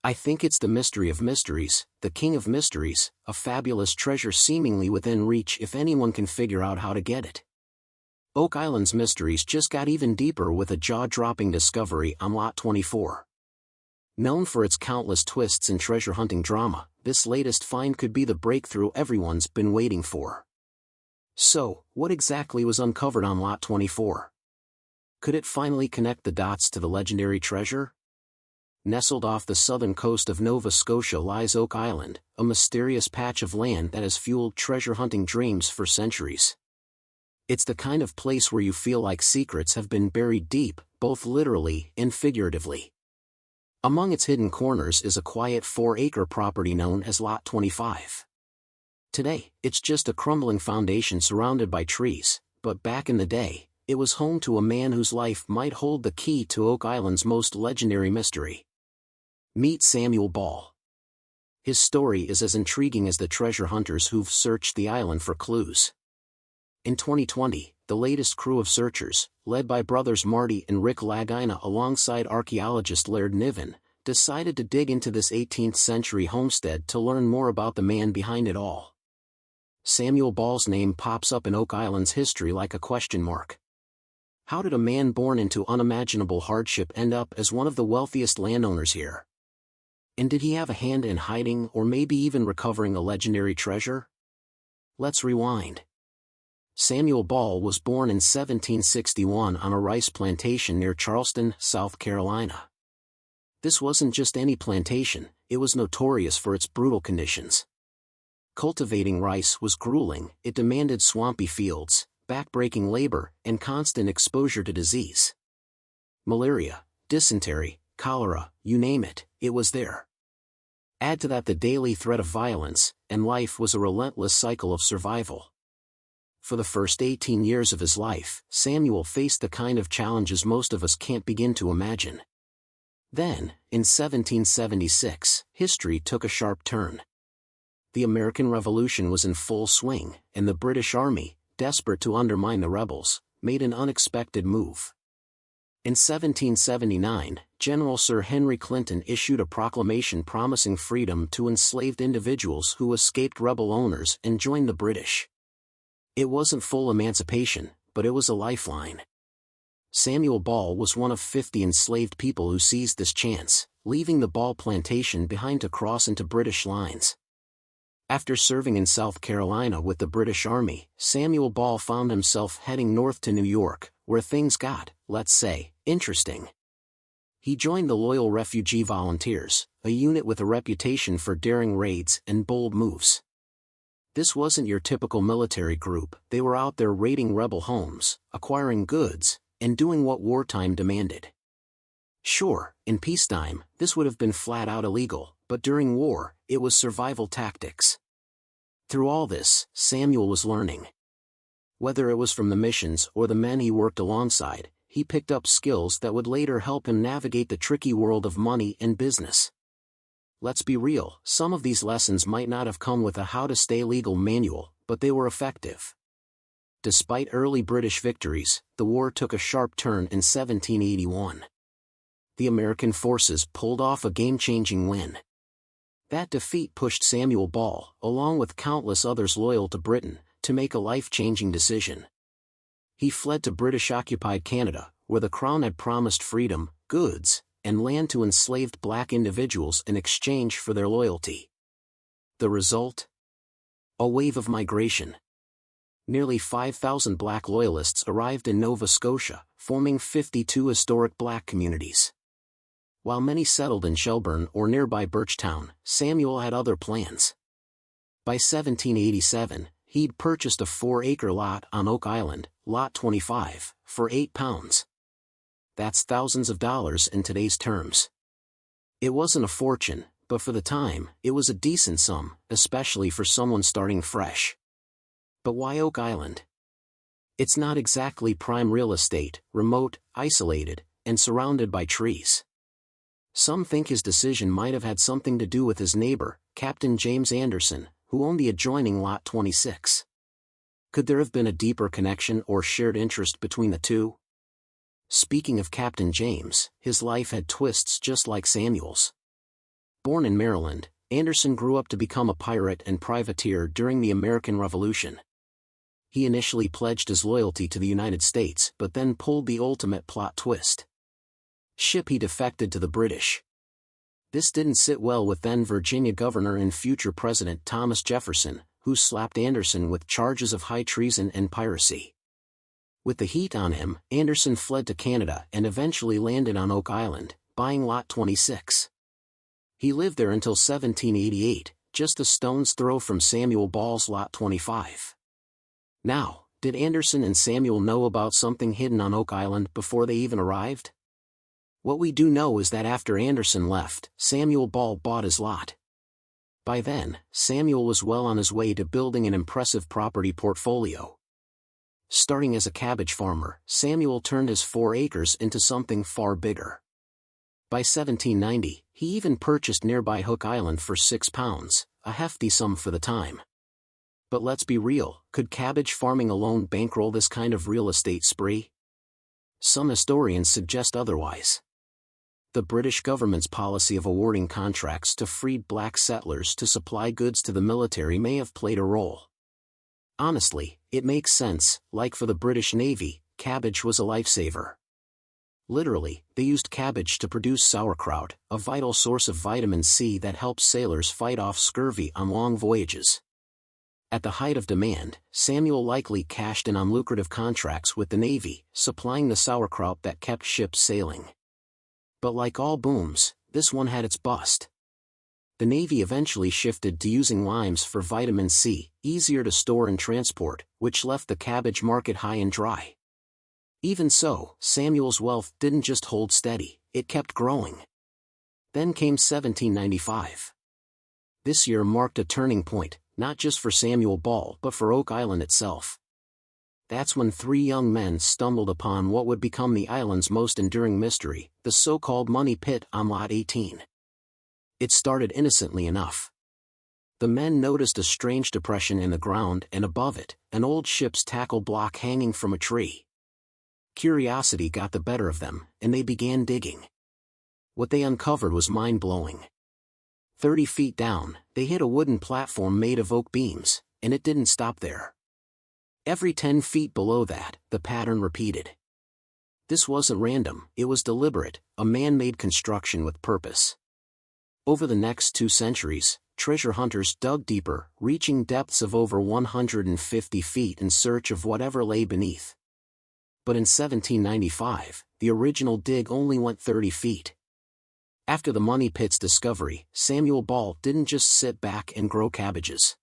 I think it's the mystery of mysteries, the king of mysteries, a fabulous treasure seemingly within reach if anyone can figure out how to get it. Oak Island's mysteries just got even deeper with a jaw-dropping discovery on Lot 24. Known for its countless twists and treasure-hunting drama, this latest find could be the breakthrough everyone's been waiting for. So, what exactly was uncovered on Lot 24? Could it finally connect the dots to the legendary treasure? Nestled off the southern coast of Nova Scotia lies Oak Island, a mysterious patch of land that has fueled treasure-hunting dreams for centuries. It's the kind of place where you feel like secrets have been buried deep, both literally and figuratively. Among its hidden corners is a quiet 4-acre property known as Lot 25. Today, it's just a crumbling foundation surrounded by trees, but back in the day, it was home to a man whose life might hold the key to Oak Island's most legendary mystery. Meet Samuel Ball. His story is as intriguing as the treasure hunters who've searched the island for clues. In 2020, the latest crew of searchers, led by brothers Marty and Rick Lagina alongside archaeologist Laird Niven, decided to dig into this 18th-century homestead to learn more about the man behind it all. Samuel Ball's name pops up in Oak Island's history like a question mark. How did a man born into unimaginable hardship end up as one of the wealthiest landowners here? And did he have a hand in hiding or maybe even recovering a legendary treasure? Let's rewind. Samuel Ball was born in 1761 on a rice plantation near Charleston, South Carolina. This wasn't just any plantation, it was notorious for its brutal conditions. Cultivating rice was grueling, it demanded swampy fields, back-breaking labor, and constant exposure to disease. Malaria, dysentery, cholera, you name it, it was there. Add to that the daily threat of violence, and life was a relentless cycle of survival. For the first 18 years of his life, Samuel faced the kind of challenges most of us can't begin to imagine. Then, in 1776, history took a sharp turn. The American Revolution was in full swing, and the British Army, desperate to undermine the rebels, made an unexpected move. In 1779, General Sir Henry Clinton issued a proclamation promising freedom to enslaved individuals who escaped rebel owners and joined the British. It wasn't full emancipation, but it was a lifeline. Samuel Ball was one of 50 enslaved people who seized this chance, leaving the Ball plantation behind to cross into British lines. After serving in South Carolina with the British Army, Samuel Ball found himself heading north to New York, where things got, let's say, interesting. He joined the Loyal Refugee Volunteers, a unit with a reputation for daring raids and bold moves. This wasn't your typical military group, they were out there raiding rebel homes, acquiring goods, and doing what wartime demanded. Sure, in peacetime, this would have been flat-out illegal, but during war, it was survival tactics. Through all this, Samuel was learning. Whether it was from the missions or the men he worked alongside, he picked up skills that would later help him navigate the tricky world of money and business. Let's be real, some of these lessons might not have come with a how to stay legal manual, but they were effective. Despite early British victories, the war took a sharp turn in 1781. The American forces pulled off a game-changing win. That defeat pushed Samuel Ball, along with countless others loyal to Britain, to make a life-changing decision. He fled to British-occupied Canada, where the Crown had promised freedom, goods, and land to enslaved black individuals in exchange for their loyalty. The result? A wave of migration. Nearly 5,000 black loyalists arrived in Nova Scotia, forming 52 historic black communities. While many settled in Shelburne or nearby Birchtown, Samuel had other plans. By 1787, he'd purchased a 4-acre lot on Oak Island, Lot 25, for £8. That's thousands of dollars in today's terms. It wasn't a fortune, but for the time, it was a decent sum, especially for someone starting fresh. But why Oak Island? It's not exactly prime real estate, remote, isolated, and surrounded by trees. Some think his decision might have had something to do with his neighbor, Captain James Anderson, who owned the adjoining Lot 26. Could there have been a deeper connection or shared interest between the two? Speaking of Captain James, his life had twists just like Samuel's. Born in Maryland, Anderson grew up to become a pirate and privateer during the American Revolution. He initially pledged his loyalty to the United States but then pulled the ultimate plot twist. He defected to the British. This didn't sit well with then Virginia Governor and future President Thomas Jefferson, who slapped Anderson with charges of high treason and piracy. With the heat on him, Anderson fled to Canada and eventually landed on Oak Island, buying Lot 26. He lived there until 1788, just a stone's throw from Samuel Ball's Lot 25. Now, did Anderson and Samuel know about something hidden on Oak Island before they even arrived? What we do know is that after Anderson left, Samuel Ball bought his lot. By then, Samuel was well on his way to building an impressive property portfolio. Starting as a cabbage farmer, Samuel turned his 4 acres into something far bigger. By 1790, he even purchased nearby Hook Island for £6, a hefty sum for the time. But let's be real, could cabbage farming alone bankroll this kind of real estate spree? Some historians suggest otherwise. The British government's policy of awarding contracts to freed black settlers to supply goods to the military may have played a role. Honestly, it makes sense, like for the British Navy, cabbage was a lifesaver. Literally, they used cabbage to produce sauerkraut, a vital source of vitamin C that helps sailors fight off scurvy on long voyages. At the height of demand, Samuel likely cashed in on lucrative contracts with the Navy, supplying the sauerkraut that kept ships sailing. But like all booms, this one had its bust. The Navy eventually shifted to using limes for vitamin C, easier to store and transport, which left the cabbage market high and dry. Even so, Samuel's wealth didn't just hold steady, it kept growing. Then came 1795. This year marked a turning point, not just for Samuel Ball but for Oak Island itself. That's when 3 young men stumbled upon what would become the island's most enduring mystery, the so-called money pit on Lot 18. It started innocently enough. The men noticed a strange depression in the ground and above it, an old ship's tackle block hanging from a tree. Curiosity got the better of them, and they began digging. What they uncovered was mind-blowing. 30 feet down, they hit a wooden platform made of oak beams, and it didn't stop there. Every 10 feet below that, the pattern repeated. This wasn't random, it was deliberate, a man-made construction with purpose. Over the next 2 centuries, treasure hunters dug deeper, reaching depths of over 150 feet in search of whatever lay beneath. But in 1795, the original dig only went 30 feet. After the money pit's discovery, Samuel Ball didn't just sit back and grow cabbages.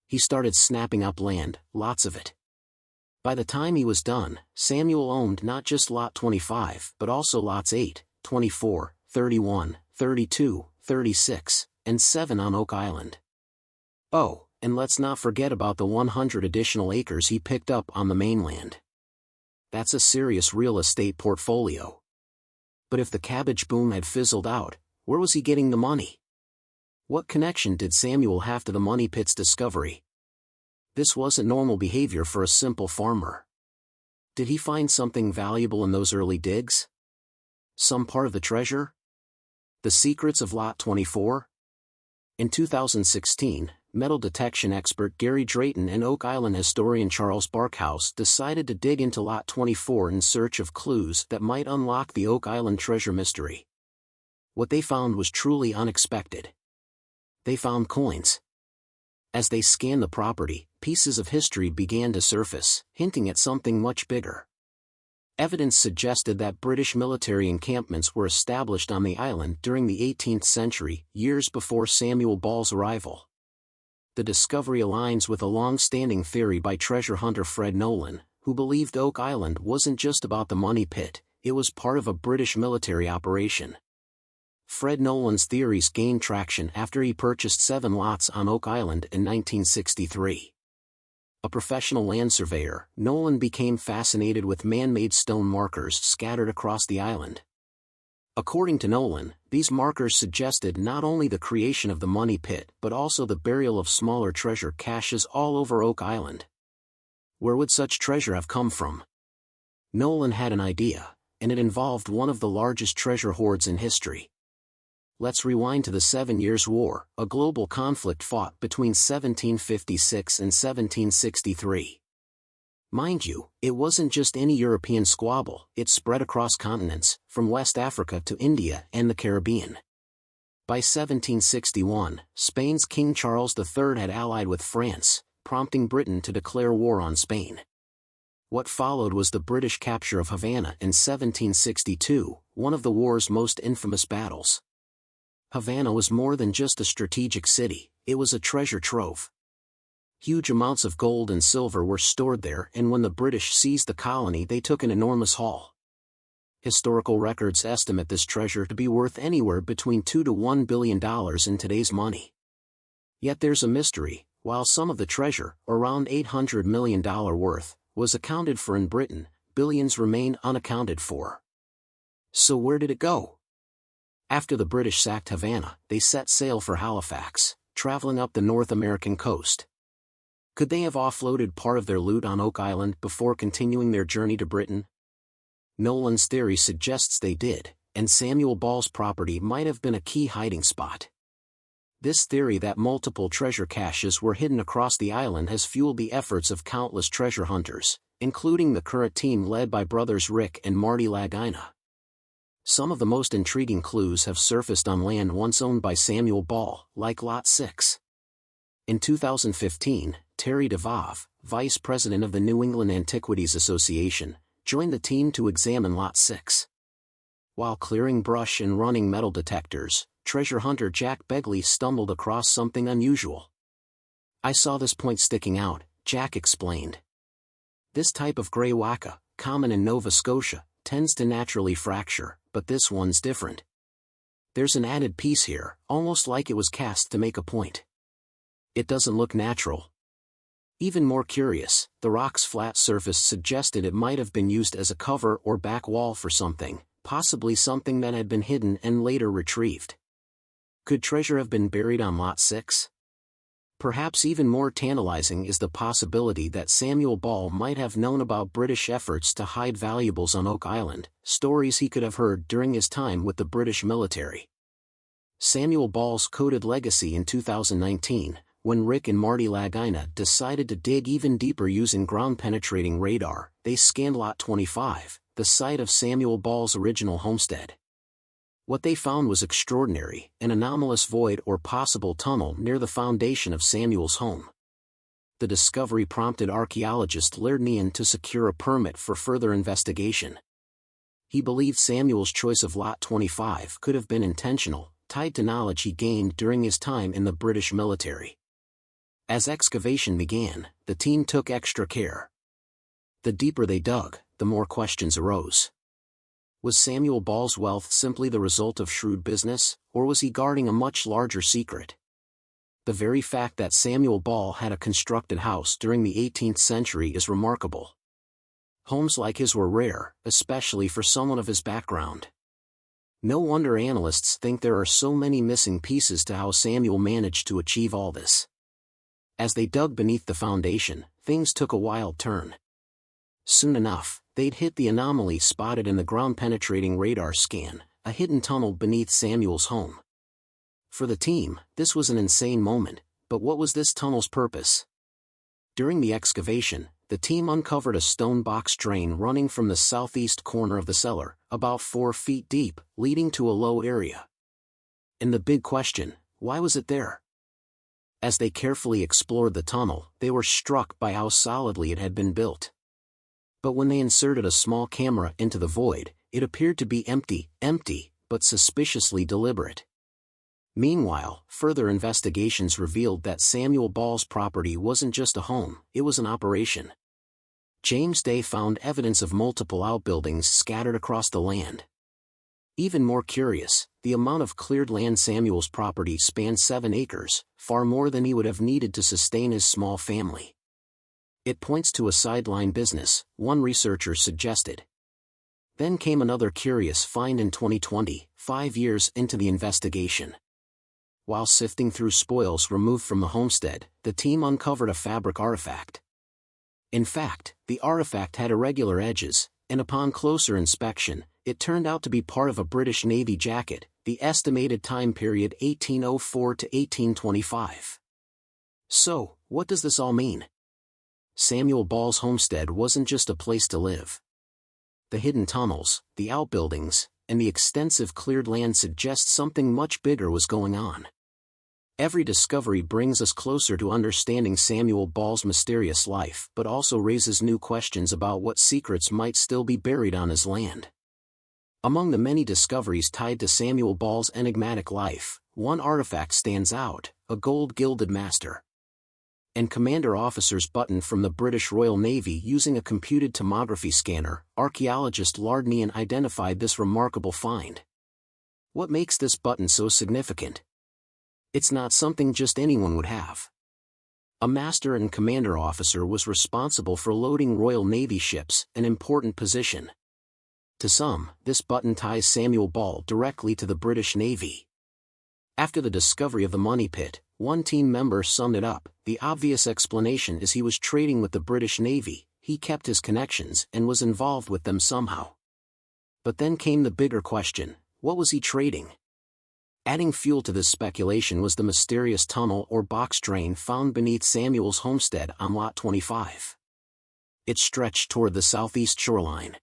He started snapping up land, lots of it. By the time he was done, Samuel owned not just Lot 25 but also Lots 8, 24, 31, 32, 36, and 7 on Oak Island. Oh, and let's not forget about the 100 additional acres he picked up on the mainland. That's a serious real estate portfolio. But if the cabbage boom had fizzled out, where was he getting the money? What connection did Samuel have to the money pit's discovery? This wasn't normal behavior for a simple farmer. Did he find something valuable in those early digs? Some part of the treasure? The secrets of Lot 24? In 2016, metal detection expert Gary Drayton and Oak Island historian Charles Barkhouse decided to dig into Lot 24 in search of clues that might unlock the Oak Island treasure mystery. What they found was truly unexpected. They found coins. As they scanned the property, pieces of history began to surface, hinting at something much bigger. Evidence suggested that British military encampments were established on the island during the 18th century, years before Samuel Ball's arrival. The discovery aligns with a long-standing theory by treasure hunter Fred Nolan, who believed Oak Island wasn't just about the money pit, it was part of a British military operation. Fred Nolan's theories gained traction after he purchased 7 lots on Oak Island in 1963. A professional land surveyor, Nolan became fascinated with man-made stone markers scattered across the island. According to Nolan, these markers suggested not only the creation of the money pit but also the burial of smaller treasure caches all over Oak Island. Where would such treasure have come from? Nolan had an idea, and it involved one of the largest treasure hoards in history. Let's rewind to the 7 Years' War, a global conflict fought between 1756 and 1763. Mind you, it wasn't just any European squabble, it spread across continents, from West Africa to India and the Caribbean. By 1761, Spain's King Charles III had allied with France, prompting Britain to declare war on Spain. What followed was the British capture of Havana in 1762, one of the war's most infamous battles. Havana was more than just a strategic city, it was a treasure trove. Huge amounts of gold and silver were stored there, and when the British seized the colony they took an enormous haul. Historical records estimate this treasure to be worth anywhere between $2 to $1 billion in today's money. Yet there's a mystery: while some of the treasure, around $800 million worth, was accounted for in Britain, billions remain unaccounted for. So where did it go? After the British sacked Havana, they set sail for Halifax, traveling up the North American coast. Could they have offloaded part of their loot on Oak Island before continuing their journey to Britain? Nolan's theory suggests they did, and Samuel Ball's property might have been a key hiding spot. This theory that multiple treasure caches were hidden across the island has fueled the efforts of countless treasure hunters, including the current team led by brothers Rick and Marty Lagina. Some of the most intriguing clues have surfaced on land once owned by Samuel Ball, like Lot 6. In 2015, Terry DeVave, vice president of the New England Antiquities Association, joined the team to examine Lot 6. While clearing brush and running metal detectors, treasure hunter Jack Begley stumbled across something unusual. "I saw this point sticking out," Jack explained. "This type of gray wacka, common in Nova Scotia, tends to naturally fracture, but this one's different. There's an added piece here, almost like it was cast to make a point. It doesn't look natural." Even more curious, the rock's flat surface suggested it might have been used as a cover or back wall for something, possibly something that had been hidden and later retrieved. Could treasure have been buried on Lot 6? Perhaps even more tantalizing is the possibility that Samuel Ball might have known about British efforts to hide valuables on Oak Island, stories he could have heard during his time with the British military. Samuel Ball's coded legacy in 2019, when Rick and Marty Lagina decided to dig even deeper using ground-penetrating radar, they scanned Lot 25, the site of Samuel Ball's original homestead. What they found was extraordinary: an anomalous void or possible tunnel near the foundation of Samuel's home. The discovery prompted archaeologist Laird Nean to secure a permit for further investigation. He believed Samuel's choice of Lot 25 could have been intentional, tied to knowledge he gained during his time in the British military. As excavation began, the team took extra care. The deeper they dug, the more questions arose. Was Samuel Ball's wealth simply the result of shrewd business, or was he guarding a much larger secret? The very fact that Samuel Ball had a constructed house during the 18th century is remarkable. Homes like his were rare, especially for someone of his background. No wonder analysts think there are so many missing pieces to how Samuel managed to achieve all this. As they dug beneath the foundation, things took a wild turn. Soon enough, they'd hit the anomaly spotted in the ground-penetrating radar scan, a hidden tunnel beneath Samuel's home. For the team, this was an insane moment, but what was this tunnel's purpose? During the excavation, the team uncovered a stone box drain running from the southeast corner of the cellar, about 4 feet deep, leading to a low area. And the big question: why was it there? As they carefully explored the tunnel, they were struck by how solidly it had been built. But when they inserted a small camera into the void, it appeared to be empty, but suspiciously deliberate. Meanwhile, further investigations revealed that Samuel Ball's property wasn't just a home, it was an operation. James Day found evidence of multiple outbuildings scattered across the land. Even more curious, the amount of cleared land Samuel's property spanned 7 acres, far more than he would have needed to sustain his small family. It points to a sideline business, one researcher suggested. Then came another curious find in 2020, 5 years into the investigation. While sifting through spoils removed from the homestead, the team uncovered a fabric artifact. In fact, the artifact had irregular edges, and upon closer inspection, it turned out to be part of a British Navy jacket, the estimated time period 1804 to 1825. So, what does this all mean? Samuel Ball's homestead wasn't just a place to live. The hidden tunnels, the outbuildings, and the extensive cleared land suggest something much bigger was going on. Every discovery brings us closer to understanding Samuel Ball's mysterious life, but also raises new questions about what secrets might still be buried on his land. Among the many discoveries tied to Samuel Ball's enigmatic life, one artifact stands out: a gold-gilded master and commander officer's button from the British Royal Navy. Using a computed tomography scanner, archaeologist Lardnian identified this remarkable find. What makes this button so significant? It's not something just anyone would have. A master and commander officer was responsible for loading Royal Navy ships, an important position. To some, this button ties Samuel Ball directly to the British Navy. After the discovery of the money pit, one team member summed it up: the obvious explanation is he was trading with the British Navy, he kept his connections and was involved with them somehow. But then came the bigger question: what was he trading? Adding fuel to this speculation was the mysterious tunnel or box drain found beneath Samuel's homestead on Lot 25. It stretched toward the southeast shoreline.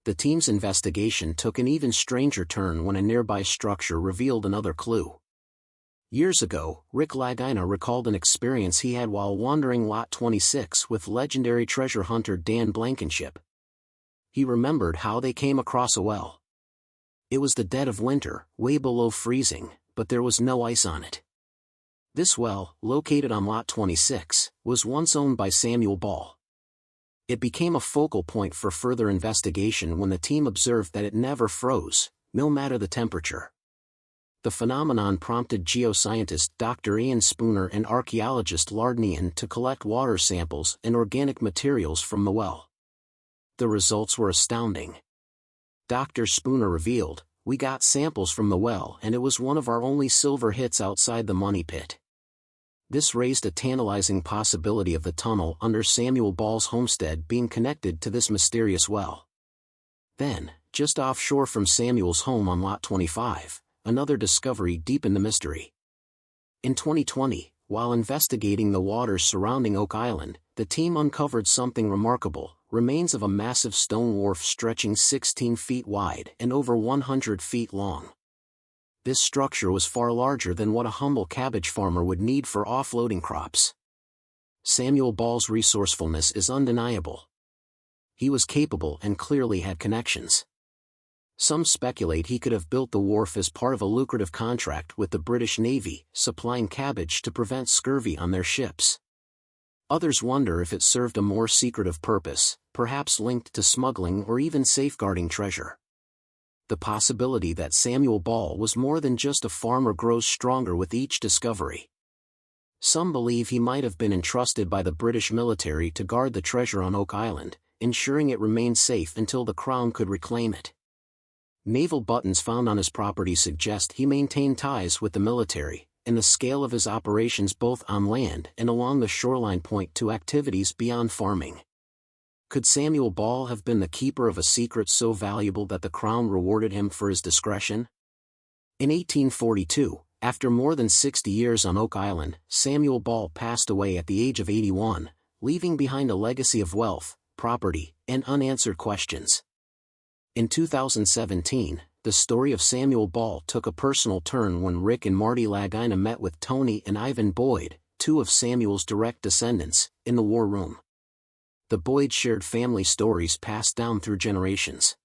The team's investigation took an even stranger turn when a nearby structure revealed another clue. Years ago, Rick Lagina recalled an experience he had while wandering Lot 26 with legendary treasure hunter Dan Blankenship. He remembered how they came across a well. It was the dead of winter, way below freezing, but there was no ice on it. This well, located on Lot 26, was once owned by Samuel Ball. It became a focal point for further investigation when the team observed that it never froze, no matter the temperature. The phenomenon prompted geoscientist Dr. Ian Spooner and archaeologist Lardnian to collect water samples and organic materials from the well. The results were astounding. Dr. Spooner revealed, "We got samples from the well and it was one of our only silver hits outside the money pit." This raised a tantalizing possibility of the tunnel under Samuel Ball's homestead being connected to this mysterious well. Then, just offshore from Samuel's home on Lot 25, another discovery deepened the mystery. In 2020, while investigating the waters surrounding Oak Island, the team uncovered something remarkable: remains of a massive stone wharf stretching 16 feet wide and over 100 feet long. This structure was far larger than what a humble cabbage farmer would need for offloading crops. Samuel Ball's resourcefulness is undeniable. He was capable and clearly had connections. Some speculate he could have built the wharf as part of a lucrative contract with the British Navy, supplying cabbage to prevent scurvy on their ships. Others wonder if it served a more secretive purpose, perhaps linked to smuggling or even safeguarding treasure. The possibility that Samuel Ball was more than just a farmer grows stronger with each discovery. Some believe he might have been entrusted by the British military to guard the treasure on Oak Island, ensuring it remained safe until the Crown could reclaim it. Naval buttons found on his property suggest he maintained ties with the military, and the scale of his operations both on land and along the shoreline point to activities beyond farming. Could Samuel Ball have been the keeper of a secret so valuable that the Crown rewarded him for his discretion? In 1842, after more than 60 years on Oak Island, Samuel Ball passed away at the age of 81, leaving behind a legacy of wealth, property, and unanswered questions. In 2017, the story of Samuel Ball took a personal turn when Rick and Marty Lagina met with Tony and Ivan Boyd, two of Samuel's direct descendants, in the war room. The Boyd shared family stories passed down through generations.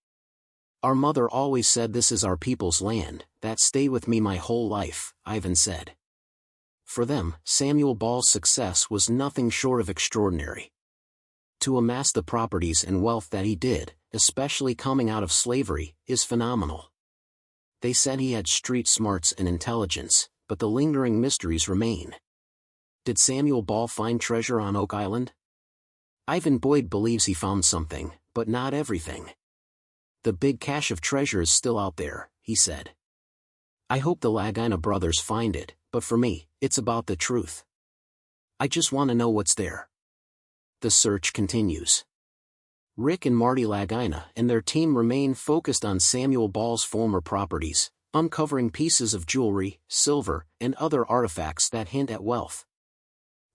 "Our mother always said this is our people's land, that stayed with me my whole life," Ivan said. For them, Samuel Ball's success was nothing short of extraordinary. To amass the properties and wealth that he did, especially coming out of slavery, is phenomenal. They said he had street smarts and intelligence, but the lingering mysteries remain. Did Samuel Ball find treasure on Oak Island? Ivan Boyd believes he found something, but not everything. "The big cache of treasure is still out there," he said. "I hope the Lagina brothers find it, but for me, it's about the truth. I just want to know what's there." The search continues. Rick and Marty Lagina and their team remain focused on Samuel Ball's former properties, uncovering pieces of jewelry, silver, and other artifacts that hint at wealth.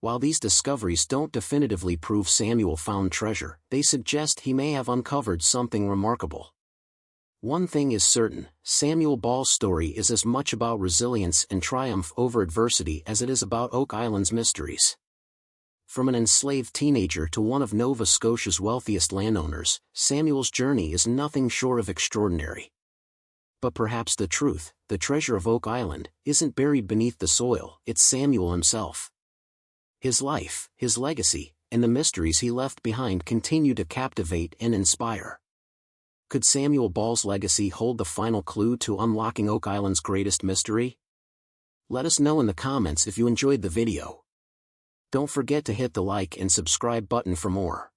While these discoveries don't definitively prove Samuel found treasure, they suggest he may have uncovered something remarkable. One thing is certain, Samuel Ball's story is as much about resilience and triumph over adversity as it is about Oak Island's mysteries. From an enslaved teenager to one of Nova Scotia's wealthiest landowners, Samuel's journey is nothing short of extraordinary. But perhaps the truth, the treasure of Oak Island, isn't buried beneath the soil, it's Samuel himself. His life, his legacy, and the mysteries he left behind continue to captivate and inspire. Could Samuel Ball's legacy hold the final clue to unlocking Oak Island's greatest mystery? Let us know in the comments if you enjoyed the video. Don't forget to hit the like and subscribe button for more.